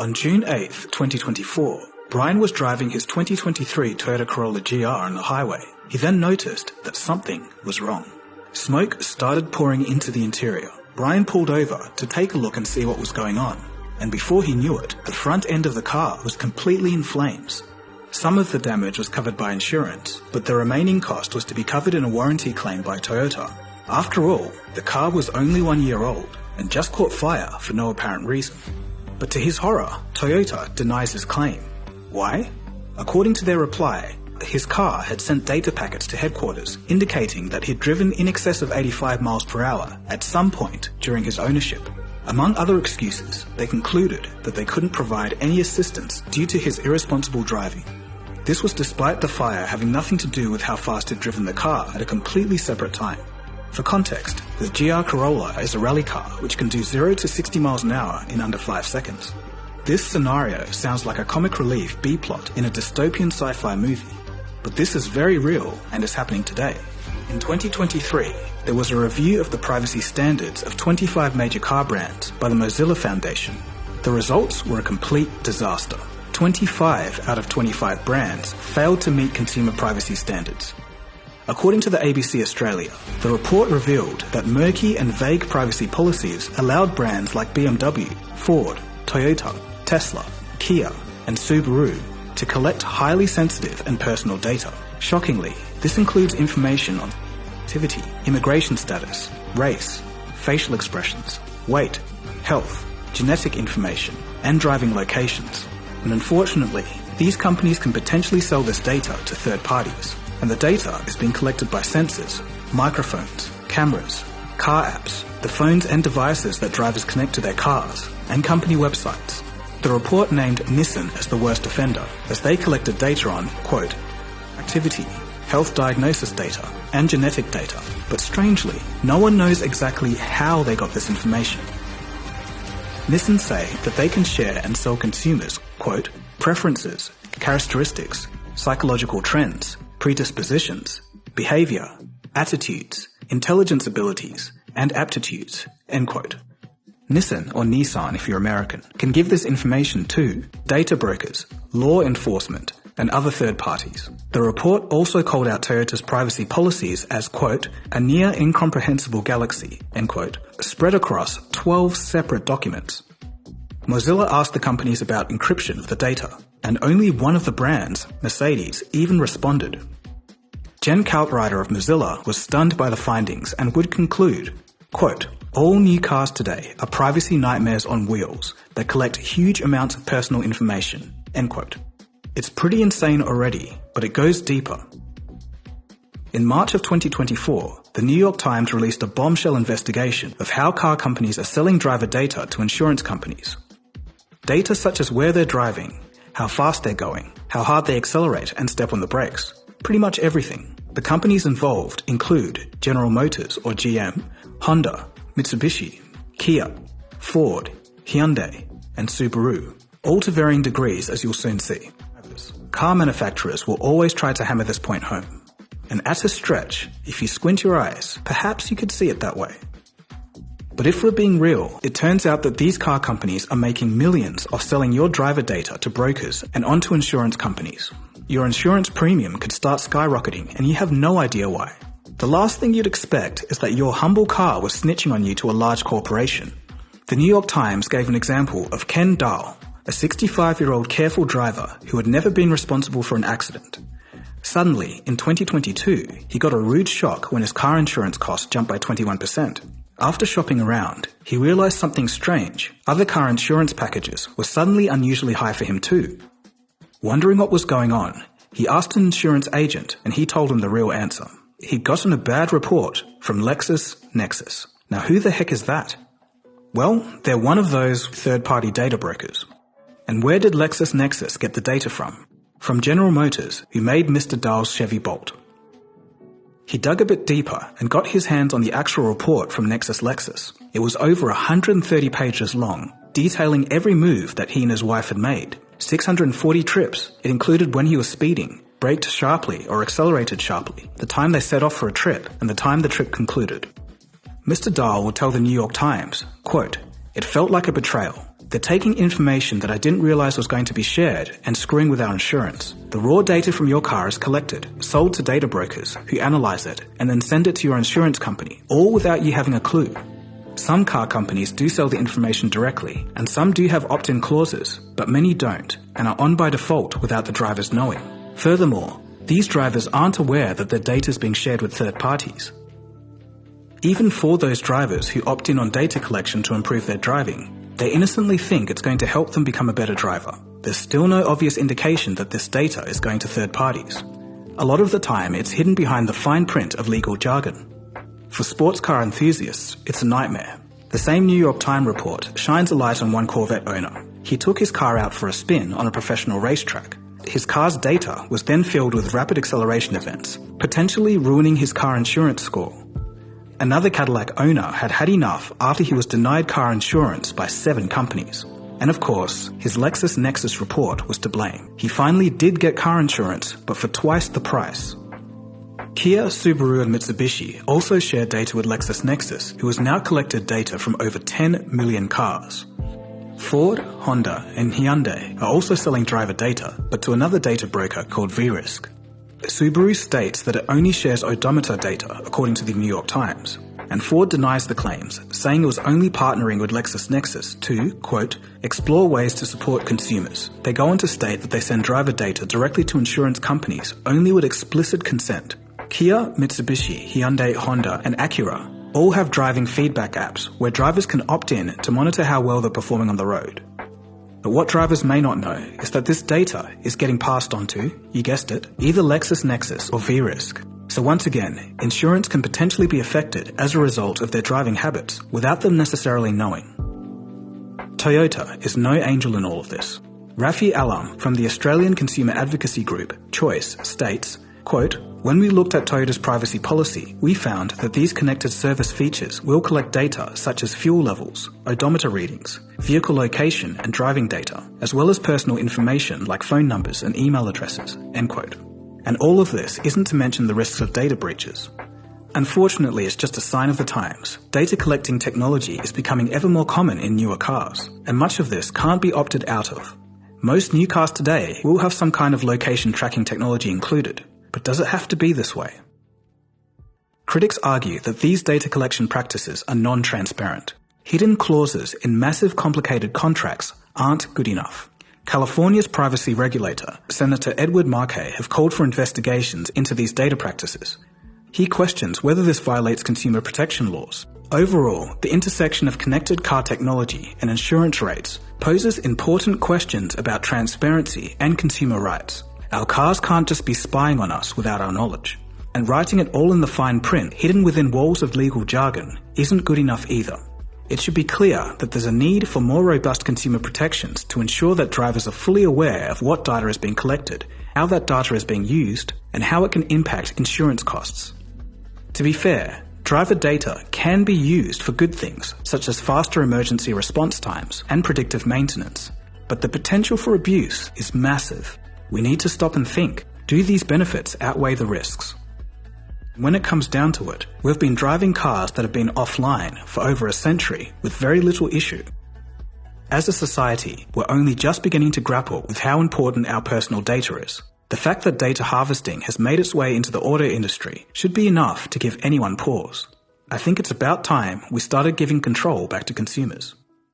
On June 8, 2024, Brian was driving his 2023 Toyota Corolla GR on the highway. He then noticed that something was wrong. Smoke started pouring into the interior. Brian pulled over to take a look and see what was going on. And before he knew it, the front end of the car was completely in flames. Some of the damage was covered by insurance, but the remaining cost was to be covered in a warranty claim by Toyota. After all, the car was only 1 year old and just caught fire for no apparent reason. But to his horror, Toyota denies his claim. Why? According to their reply, his car had sent data packets to headquarters indicating that he'd driven in excess of 85 miles per hour at some point during his ownership. Among other excuses, they concluded that they couldn't provide any assistance due to his irresponsible driving. This was despite the fire having nothing to do with how fast he'd driven the car at a completely separate time. For context, the GR Corolla is a rally car which can do 0 to 60 miles an hour in under 5 seconds. This scenario sounds like a comic relief B-plot in a dystopian sci-fi movie, but this is very real and is happening today. In 2023, there was a review of the privacy standards of 25 major car brands by the Mozilla Foundation. The results were a complete disaster. 25 out of 25 brands failed to meet consumer privacy standards. According to the ABC Australia, the report revealed that murky and vague privacy policies allowed brands like BMW, Ford, Toyota, Tesla, Kia, and Subaru to collect highly sensitive and personal data. Shockingly, this includes information on activity, immigration status, race, facial expressions, weight, health, genetic information, and driving locations. And unfortunately, these companies can potentially sell this data to third parties. And the data is being collected by sensors, microphones, cameras, car apps, the phones and devices that drivers connect to their cars, and company websites. The report named Nissan as the worst offender, as they collected data on, quote, activity, health diagnosis data, and genetic data. But strangely, no one knows exactly how they got this information. Nissan say that they can share and sell consumers, quote, preferences, characteristics, psychological trends, predispositions, behavior, attitudes, intelligence abilities, and aptitudes, end quote. Nissan, or Nissan if you're American, can give this information to data brokers, law enforcement, and other third parties. The report also called out Toyota's privacy policies as, quote, a near incomprehensible galaxy, end quote, spread across 12 separate documents. Mozilla asked the companies about encryption of the data, and only one of the brands, Mercedes, even responded. Jen Kaltwriter of Mozilla was stunned by the findings and would conclude, quote, all new cars today are privacy nightmares on wheels that collect huge amounts of personal information, end quote. It's pretty insane already, but it goes deeper. In March of 2024, the New York Times released a bombshell investigation of how car companies are selling driver data to insurance companies. Data such as where they're driving, how fast they're going, how hard they accelerate and step on the brakes, pretty much everything. The companies involved include General Motors or GM, Honda, Mitsubishi, Kia, Ford, Hyundai, and Subaru, all to varying degrees as you'll soon see. Car manufacturers will always try to hammer this point home. And at a stretch, if you squint your eyes, perhaps you could see it that way. But if we're being real, it turns out that these car companies are making millions off selling your driver data to brokers and onto insurance companies. Your insurance premium could start skyrocketing and you have no idea why. The last thing you'd expect is that your humble car was snitching on you to a large corporation. The New York Times gave an example of Ken Dahl, a 65-year-old careful driver who had never been responsible for an accident. Suddenly, in 2022, he got a rude shock when his car insurance cost jumped by 21%. After shopping around, he realized something strange. Other car insurance packages were suddenly unusually high for him too. Wondering what was going on, he asked an insurance agent and he told him the real answer. He'd gotten a bad report from LexisNexis. Now who the heck is that? Well, they're one of those third-party data brokers. And where did LexisNexis get the data from? From General Motors, who made Mr. Dahl's Chevy Bolt. He dug a bit deeper and got his hands on the actual report from Lexus. It was over 130 pages long, detailing every move that he and his wife had made. 640 trips. It included when he was speeding, braked sharply or accelerated sharply, the time they set off for a trip, and the time the trip concluded. Mr. Dahl would tell the New York Times, quote, it felt like a betrayal. They're taking information that I didn't realize was going to be shared and screwing with our insurance. The raw data from your car is collected, sold to data brokers who analyze it and then send it to your insurance company, all without you having a clue. Some car companies do sell the information directly, and some do have opt-in clauses, but many don't and are on by default without the drivers knowing. Furthermore, these drivers aren't aware that their data is being shared with third parties. Even for those drivers who opt in on data collection to improve their driving, they innocently think it's going to help them become a better driver. There's still no obvious indication that this data is going to third parties. A lot of the time, it's hidden behind the fine print of legal jargon. For sports car enthusiasts, it's a nightmare. The same New York Times report shines a light on one Corvette owner. He took his car out for a spin on a professional racetrack. His car's data was then filled with rapid acceleration events, potentially ruining his car insurance score. Another Cadillac owner had had enough after he was denied car insurance by 7 companies. And of course, his Lexus Nexus report was to blame. He finally did get car insurance, but for twice the price. Kia, Subaru and Mitsubishi also share data with LexisNexis, who has now collected data from over 10 million cars. Ford, Honda and Hyundai are also selling driver data, but to another data broker called VRisk. Subaru states that it only shares odometer data, according to the New York Times, and Ford denies the claims, saying it was only partnering with LexisNexis to, quote, explore ways to support consumers. They go on to state that they send driver data directly to insurance companies only with explicit consent. Kia, Mitsubishi, Hyundai, Honda and Acura all have driving feedback apps where drivers can opt in to monitor how well they're performing on the road. But what drivers may not know is that this data is getting passed on to, you guessed it, either LexisNexis or VRisk. So once again, insurance can potentially be affected as a result of their driving habits without them necessarily knowing. Toyota is no angel in all of this. Rafi Alam from the Australian consumer advocacy group Choice states, quote, when we looked at Toyota's privacy policy, we found that these connected service features will collect data such as fuel levels, odometer readings, vehicle location and driving data, as well as personal information like phone numbers and email addresses, end quote. And all of this isn't to mention the risks of data breaches. Unfortunately, it's just a sign of the times. Data collecting technology is becoming ever more common in newer cars, and much of this can't be opted out of. Most new cars today will have some kind of location tracking technology included. But does it have to be this way? Critics argue that these data collection practices are non-transparent. Hidden clauses in massive complicated contracts aren't good enough. California's privacy regulator, Senator Edward Markey, have called for investigations into these data practices. He questions whether this violates consumer protection laws. Overall, the intersection of connected car technology and insurance rates poses important questions about transparency and consumer rights. Our cars can't just be spying on us without our knowledge. And writing it all in the fine print, hidden within walls of legal jargon, isn't good enough either. It should be clear that there's a need for more robust consumer protections to ensure that drivers are fully aware of what data is being collected, how that data is being used, and how it can impact insurance costs. To be fair, driver data can be used for good things, such as faster emergency response times and predictive maintenance. But the potential for abuse is massive. We need to stop and think, do these benefits outweigh the risks? When it comes down to it, we've been driving cars that have been offline for over a century with very little issue. As a society, we're only just beginning to grapple with how important our personal data is. The fact that data harvesting has made its way into the auto industry should be enough to give anyone pause. I think it's about time we started giving control back to consumers.